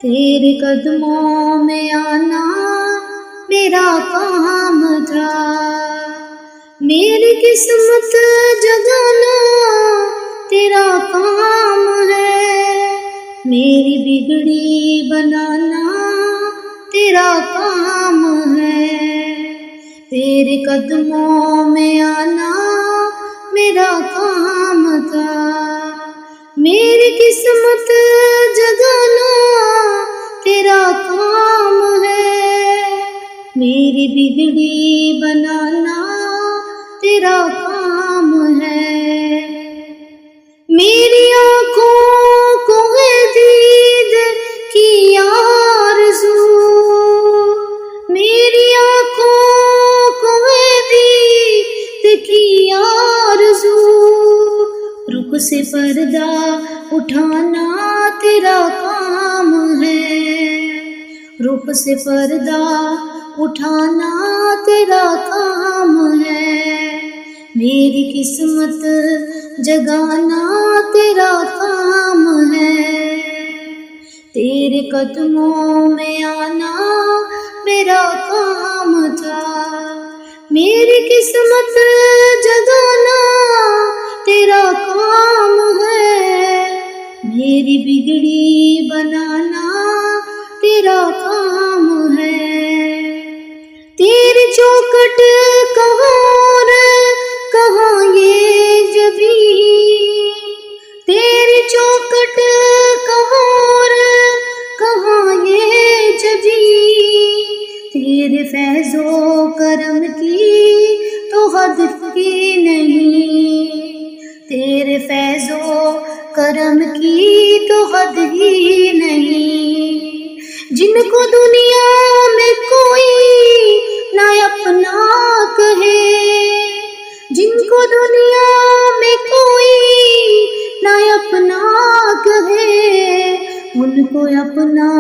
तेरे कदमों में आना मेरा काम था, मेरी किस्मत जगाना तेरा काम है, मेरी बिगड़ी बनाना तेरा काम है। तेरे कदमों में आना मेरा काम था, मेरी किस्मत जगाना तेरा काम है, मेरी बिगड़ी बनाना तेरा काम है। मेरी आँखों को है दीद की आरज़ू, मेरी आँखों को है दीद की आरज़ू, रुख से पर्दा उठाना तेरा काम है, रुख से पर्दा उठाना तेरा काम है, मेरी किस्मत जगाना तेरा काम है। तेरे कदमों में आना मेरा काम था, मेरी किस्मत जगाना तेरा काम है, मेरी बिगड़ी बनाना तेरा काम है। तेरी चौखट कहाँ और कहाँ ये जबी, तेरी चौखट कहाँ और कहाँ ये जबी, तेरे फैज़ो करम की तो हद की नहीं, तेरे फैज़ो करम की तो हद ही नहीं। जिनको दुनिया में कोई ना अपना कहे, जिनको दुनिया में कोई ना अपना कहे, उनको अपना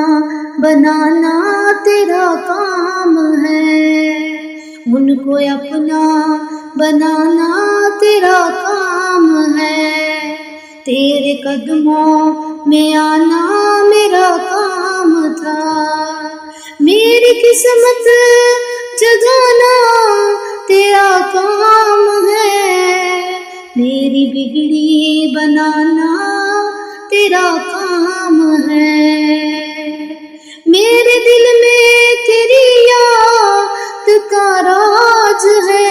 बनाना तेरा काम है, उनको अपना बनाना तेरा काम है। तेरे कदमों में आना मेरा काम था, मेरी किस्मत जगाना तेरा काम है, मेरी बिगड़ी बनाना तेरा काम है। मेरे दिल में तेरी याद का राज है,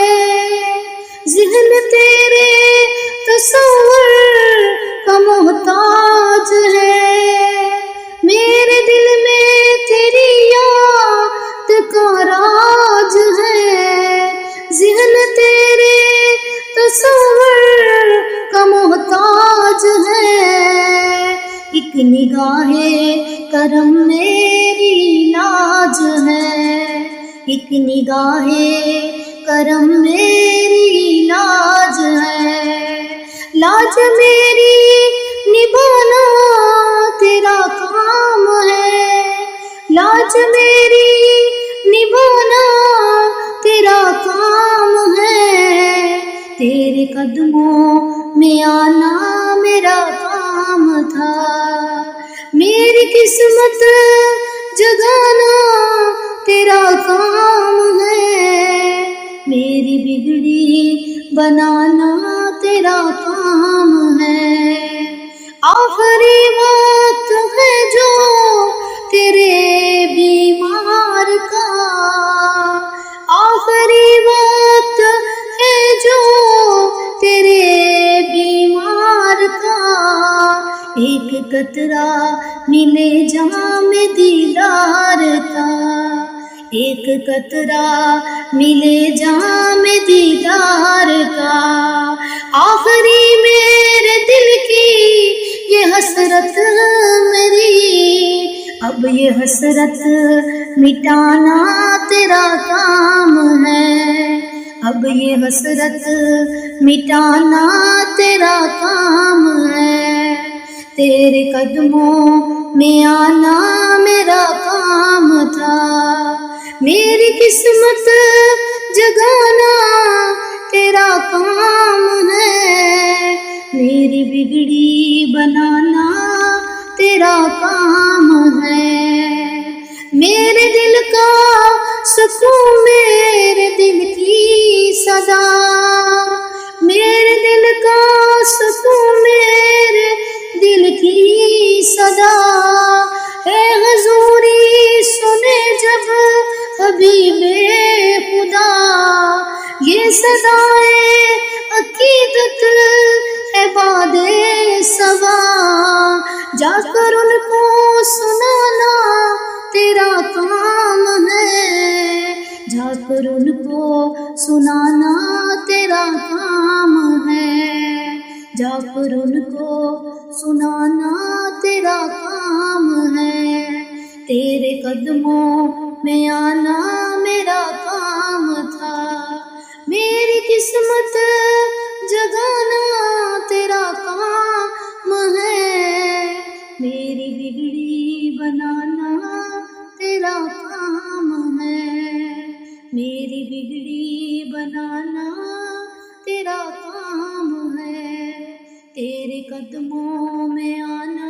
ज़िहन तेरे तस्वर का मोहताज है, मेरे दिल में तेरी याद का राज है, ज़िहन तेरे तस्वर का मोहताज है। एक निगाहे करम मेरी लाज है, एक निगाहे करम मेरी लाज है, लाज मेरी निभाना तेरा काम है, लाज मेरी निभाना तेरा काम है। तेरे कदमों में आना मेरा काम था, मेरी किस्मत जगाना तेरा काम है, मेरी बिगड़ी बनाना तेरा काम है। आखिरी वक्त है जो तेरे बीमार का, आखिरी वक्त है जो तेरे बीमार का, एक कतरा मिले जाम दीदार का, एक कतरा मिले जाम दीदार का। आखिरी मेरे दिल की ये हसरत मेरी, अब ये हसरत मिटाना तेरा काम है, अब ये हसरत मिटाना तेरा काम है। तेरे कदमों में आना मेरा काम था, मेरी किस्मत जगाना तेरा काम है, मेरी बिगड़ी बनाना तेरा काम है। मेरे दिल का सुकून, मेरे दिल की सदा, मेरे दिल का सुकून, मेरे दिल की सदा है हुजूरी सुने जब हबीबे खुदा। ये सदाए अकीदत है बादे सबा, जाकर उनको सुनाना तेरा काम है, जाकर उनको सुनाना तेरा काम है, जाकर उनको सुनाना तेरा काम है। तेरे कदमों में आना मेरा काम था, मेरी किस्मत जगाना तेरा काम है, मेरी बिगड़ी बनाना तेरा काम है, मेरी बिगड़ी बनाना तेरा काम है। तेरे कदमों में आना